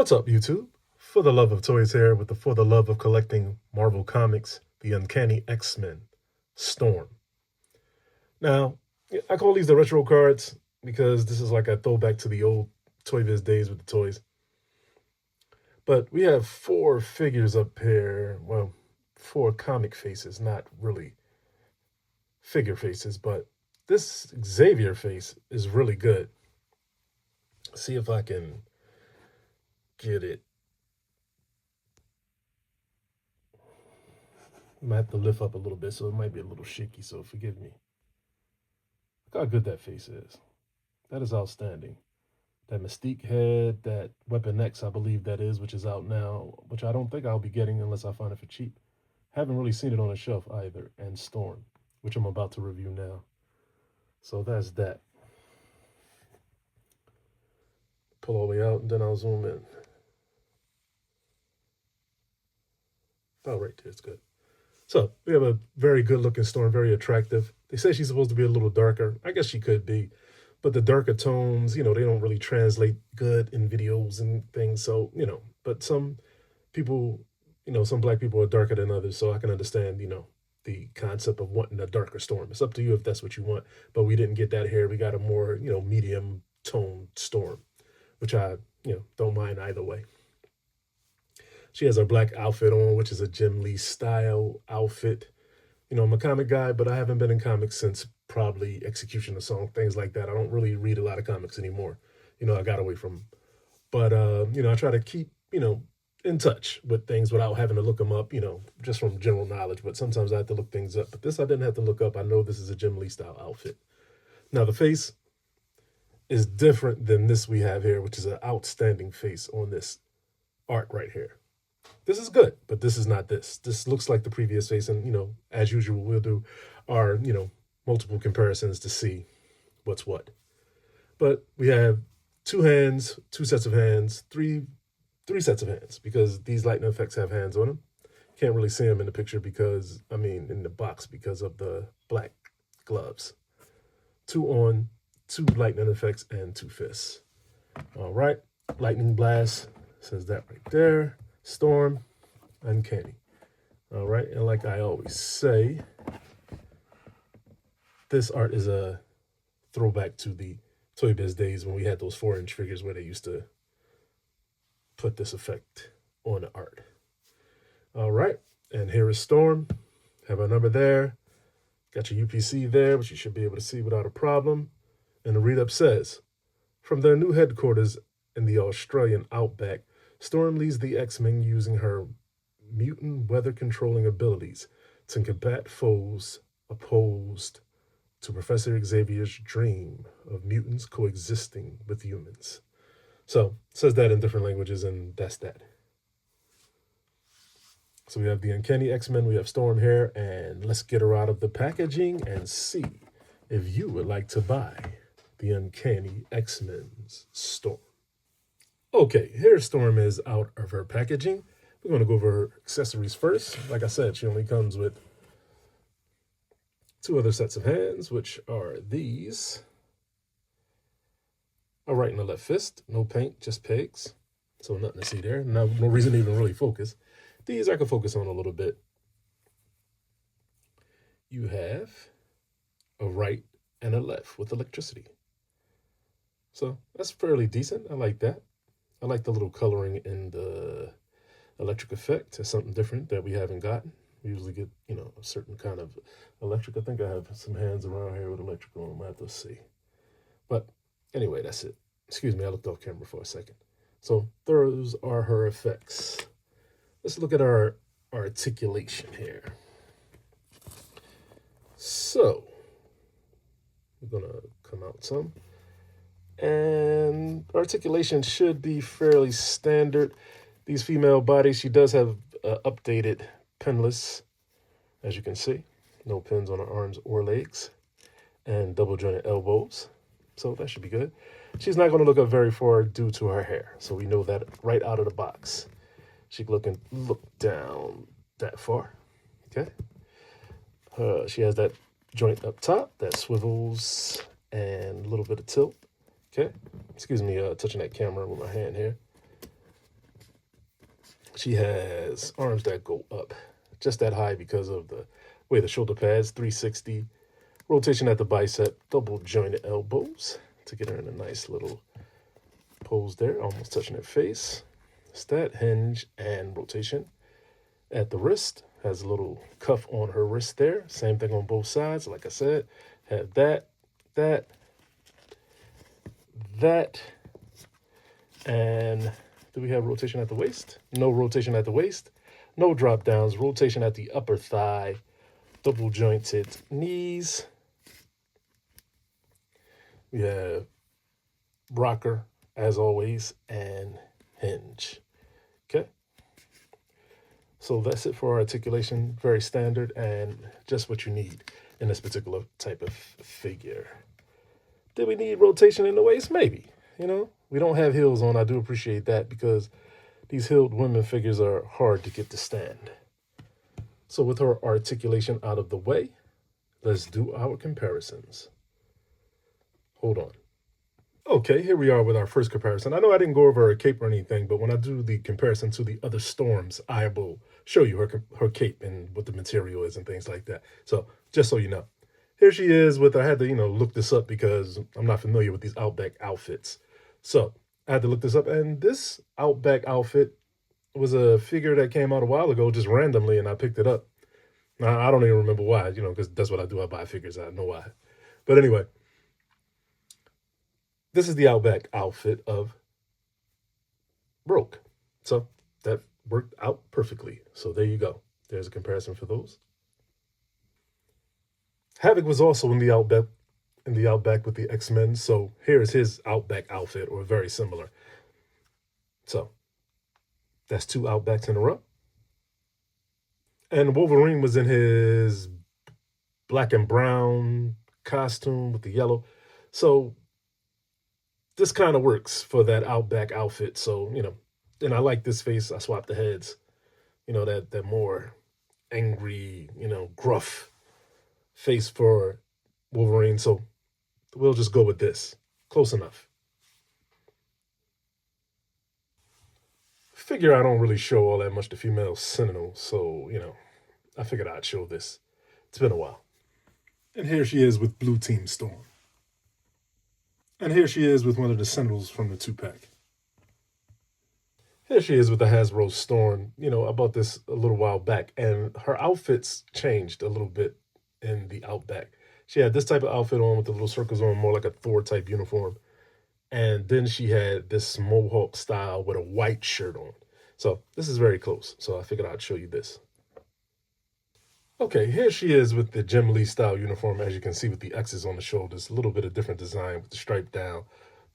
What's up, YouTube? For the Love of Toys here with the For the Love of Collecting Marvel Comics, the Uncanny X-Men, Storm. Now, I call these the retro cards because this is like a throwback to the old Toy Biz days with the toys. But we have four figures up here. Well, four comic faces, not really figure faces, but this Xavier face is really good. See if I can get it. I might have to lift up a little bit, so it might be a little shaky, so forgive me. Look how good that face is. That is outstanding. That Mystique head, that Weapon X, I believe that is, which is out now, which I don't think I'll be getting unless I find it for cheap. Haven't really seen it on the shelf either. And Storm, which I'm about to review now. So that's that. Pull all the way out, and then I'll zoom in. Oh, right there, it's good. So we have a very good looking Storm, very attractive. They say she's supposed to be a little darker. I guess she could be. But the darker tones, they don't really translate good in videos and things. So, but some people, some black people are darker than others. So I can understand, the concept of wanting a darker Storm. It's up to you if that's what you want. But we didn't get that here. We got a more, medium tone Storm, which I, don't mind either way. She has her black outfit on, which is a Jim Lee style outfit. I'm a comic guy, but I haven't been in comics since probably Execution of Song, things like that. I don't really read a lot of comics anymore. I got away from them. But, I try to keep, in touch with things without having to look them up, just from general knowledge. But sometimes I have to look things up. But this I didn't have to look up. I know this is a Jim Lee style outfit. Now, the face is different than this we have here, which is an outstanding face on this art right here. This is good, but this is not this. This looks like the previous face, and, as usual, we'll do our, multiple comparisons to see what's what. But we have two hands, two sets of hands, three sets of hands, because these lightning effects have hands on them. Can't really see them in the picture because, in the box because of the black gloves. Two on, two lightning effects, and two fists. All right, lightning blast, says that right there. Storm, Uncanny. All right, and like I always say, this art is a throwback to the Toy Biz days when we had those 4-inch figures where they used to put this effect on the art. All right, and here is Storm. Have our number there. Got your UPC there, which you should be able to see without a problem. And the read-up says, from their new headquarters in the Australian outback, Storm leads the X-Men using her mutant weather-controlling abilities to combat foes opposed to Professor Xavier's dream of mutants coexisting with humans. So, it says that in different languages, and that's that. So we have the Uncanny X-Men, we have Storm here, and let's get her out of the packaging and see if you would like to buy the Uncanny X-Men's Storm. Okay, here Storm is out of her packaging. We're going to go over her accessories first. Like I said, she only comes with two other sets of hands, which are these. A right and a left fist. No paint, just pegs. So nothing to see there. No reason to even really focus. These I can focus on a little bit. You have a right and a left with electricity. So that's fairly decent. I like that. I like the little coloring in the electric effect. It's something different that we haven't gotten. We usually get, a certain kind of electric. I think I have some hands around here with electrical on them. I have to see. But anyway, that's it. Excuse me, I looked off camera for a second. So those are her effects. Let's look at our articulation here. So we're going to come out some. And articulation should be fairly standard. These female bodies, she does have updated pinless, as you can see. No pins on her arms or legs. And double jointed elbows. So that should be good. She's not going to look up very far due to her hair. So we know that right out of the box. She can look down that far. Okay. She has that joint up top that swivels and a little bit of tilt. Okay, excuse me, touching that camera with my hand here. She has arms that go up just that high because of the way the shoulder pads, 360. Rotation at the bicep, double jointed elbows to get her in a nice little pose there, almost touching her face. Stat, hinge, and rotation. At the wrist, has a little cuff on her wrist there. Same thing on both sides. Like I said, have that, that, that, and do we have rotation at the waist? No rotation at the waist. No drop downs. Rotation at the upper thigh. Double jointed knees. We have rocker, as always, and hinge. Okay. So that's it for articulation. Very standard and just what you need in this particular type of figure. Did we need rotation in the waist? Maybe. We don't have heels on. I do appreciate that because these heeled women figures are hard to get to stand. So with her articulation out of the way, let's do our comparisons. Hold on. Okay, here we are with our first comparison. I know I didn't go over her cape or anything, but when I do the comparison to the other storms, I will show you her cape and what the material is and things like that. So just so you know. Here she is with, I had to, look this up because I'm not familiar with these Outback outfits. So I had to look this up, and this Outback outfit was a figure that came out a while ago just randomly, and I picked it up. Now, I don't even remember why, because that's what I do. I buy figures. I don't know why. But anyway, this is the Outback outfit of Broke. So that worked out perfectly. So there you go. There's a comparison for those. Havoc was also in the Outback with the X-Men. So here's his Outback outfit, or very similar. So that's two Outbacks in a row. And Wolverine was in his black and brown costume with the yellow. So this kind of works for that Outback outfit. So, and I like this face. I swapped the heads, that more angry, gruff face for Wolverine. So we'll just go with this. Close enough. Figure I don't really show all that much to female Sentinels. So, I figured I'd show this. It's been a while. And here she is with Blue Team Storm. And here she is with one of the Sentinels from the 2-pack. Here she is with the Hasbro Storm. I bought this a little while back, and her outfits changed a little bit in the Outback. She had this type of outfit on with the little circles on, more like a Thor type uniform. And then she had this Mohawk style with a white shirt on. So this is very close. So I figured I'd show you this. Okay, here she is with the Jim Lee style uniform, as you can see with the X's on the shoulders. A little bit of different design with the stripe down,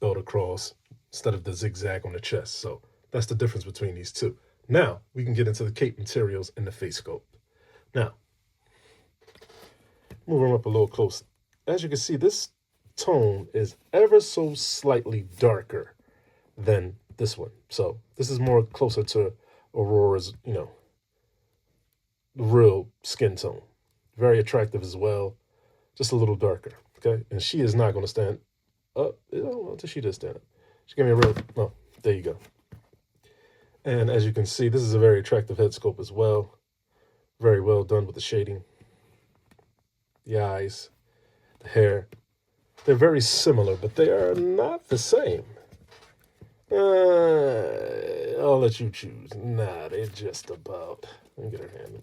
belt across, instead of the zigzag on the chest. So that's the difference between these two. Now, we can get into the cape materials and the face sculpt. Now, moving up a little closer. As you can see, this tone is ever so slightly darker than this one. So this is more closer to Aurora's, real skin tone. Very attractive as well. Just a little darker. Okay. And she is not going to stand up. I don't know until she does stand up. She gave me a real, oh, there you go. And as you can see, this is a very attractive head sculpt as well. Very well done with the shading. The eyes, the hair. They're very similar, but they are not the same. I'll let you choose. Nah, they're just about. Let me get her hand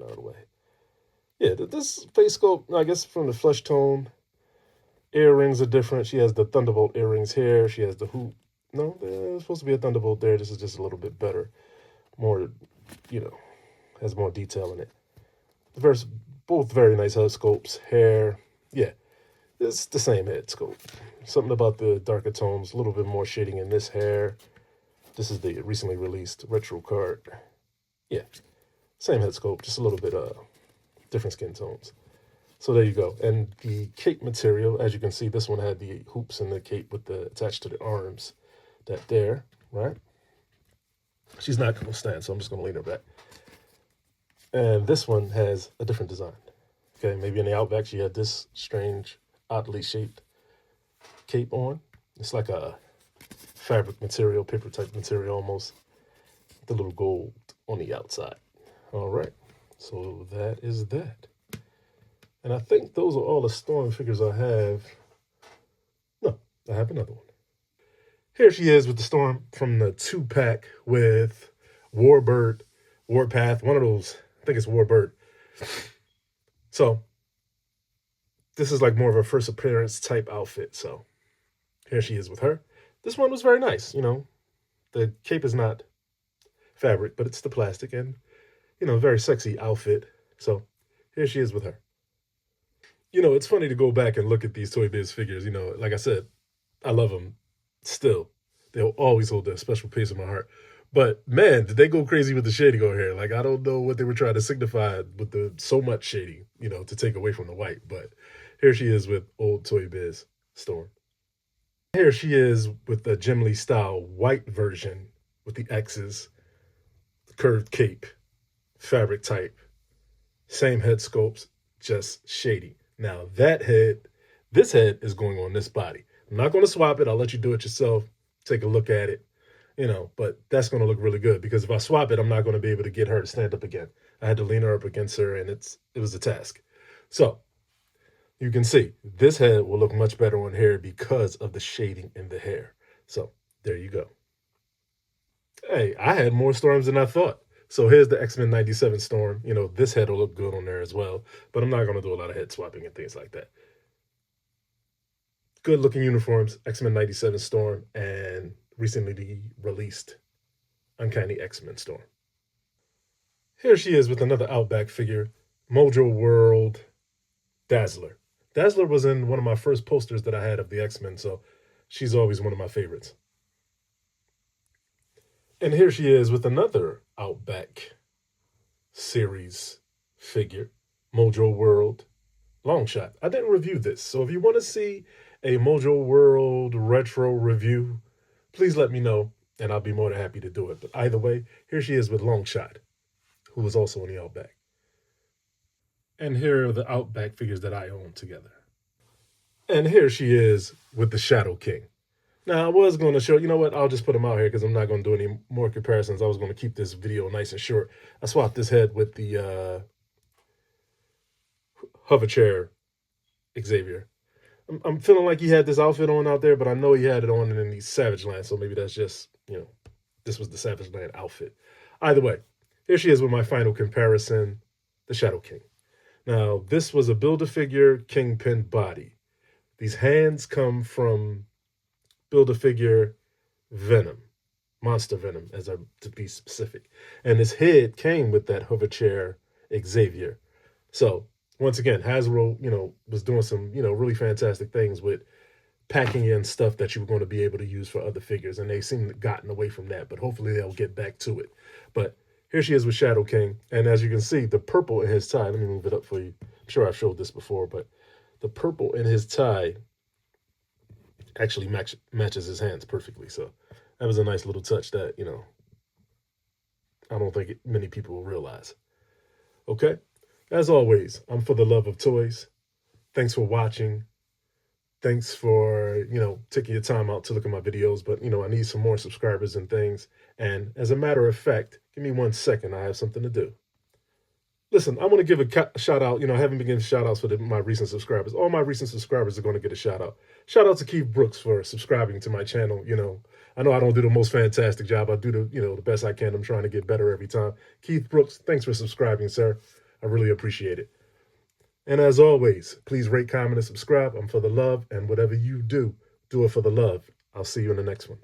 out of the way. Yeah, this face sculpt, I guess from the flesh tone, earrings are different. She has the Thunderbolt earrings here. She has the hoop. No, there's supposed to be a Thunderbolt there. This is just a little bit better. More, has more detail in it. Both very nice head sculpts. Hair, yeah, it's the same head sculpt. Something about the darker tones, a little bit more shading in this hair. This is the recently released retro card. Yeah, same head sculpt, just a little bit different skin tones. So there you go. And the cape material, as you can see, this one had the hoops in the cape with the attached to the arms. That there, right? She's not going to stand, so I'm just going to lean her back. And this one has a different design. Okay, maybe in the Outback she had this strange, oddly shaped cape on. It's like a fabric material, paper type material almost. the little gold on the outside. All right, so that is that. And I think those are all the Storm figures I have. No, I have another one. Here she is with the Storm from the 2-pack with Warbird, Warpath, one of those. I think it's Warbird. So this is like more of a first appearance type outfit. So here she is with her. This one was very nice. The cape is not fabric, but it's the plastic and, very sexy outfit. So here she is with her. It's funny to go back and look at these Toy Biz figures. Like I said, I love them still. They'll always hold a special place in my heart. But man, did they go crazy with the shading on here? Like I don't know what they were trying to signify with the so much shading, to take away from the white. But here she is with old Toy Biz Storm. Here she is with the Jim Lee style white version with the X's, the curved cape, fabric type, same head sculpts, just shady. Now this head is going on this body. I'm not going to swap it. I'll let you do it yourself. Take a look at it, but that's going to look really good because if I swap it, I'm not going to be able to get her to stand up again. I had to lean her up against her and it was a task. So you can see this head will look much better on hair because of the shading in the hair. So there you go. Hey, I had more storms than I thought. So here's the X-Men 97 Storm. This head will look good on there as well, but I'm not going to do a lot of head swapping and things like that. Good looking uniforms, X-Men 97 Storm and recently released Uncanny X-Men Storm. Here she is with another Outback figure, Mojo World Dazzler. Dazzler was in one of my first posters that I had of the X-Men, so she's always one of my favorites. And here she is with another Outback series figure, Mojo World Longshot. I didn't review this, so if you want to see a Mojo World retro review, please let me know, and I'll be more than happy to do it. But either way, here she is with Longshot, who was also in the Outback. And here are the Outback figures that I own together. And here she is with the Shadow King. Now, I was going to show, you know what, I'll just put them out here because I'm not going to do any more comparisons. I was going to keep this video nice and short. I swapped this head with the hover chair Xavier. I'm feeling like he had this outfit on out there, but I know he had it on in the Savage Land, so maybe that's just, this was the Savage Land outfit. Either way, here she is with my final comparison, the Shadow King. Now, this was a Build-A-Figure Kingpin body. These hands come from Build-A-Figure Venom, Monster Venom, to be specific. And his head came with that hover chair Xavier. So, once again, Hasbro, was doing some, really fantastic things with packing in stuff that you were going to be able to use for other figures. And they seem to have gotten away from that, but hopefully they'll get back to it. But here she is with Shadow King. And as you can see, the purple in his tie, let me move it up for you. I'm sure I've showed this before, but the purple in his tie actually matches his hands perfectly. So that was a nice little touch that, I don't think many people will realize. Okay? As always, I'm for the love of toys. Thanks for watching. Thanks for, taking your time out to look at my videos. But, I need some more subscribers and things. And as a matter of fact, give me 1 second. I have something to do. Listen, I want to give a shout out. I haven't been giving shout outs for my recent subscribers. All my recent subscribers are going to get a shout out. Shout out to Keith Brooks for subscribing to my channel. I know I don't do the most fantastic job. I do the best I can. I'm trying to get better every time. Keith Brooks, thanks for subscribing, sir. I really appreciate it. And as always, please rate, comment, and subscribe. I'm for the love, and whatever you do, do it for the love. I'll see you in the next one.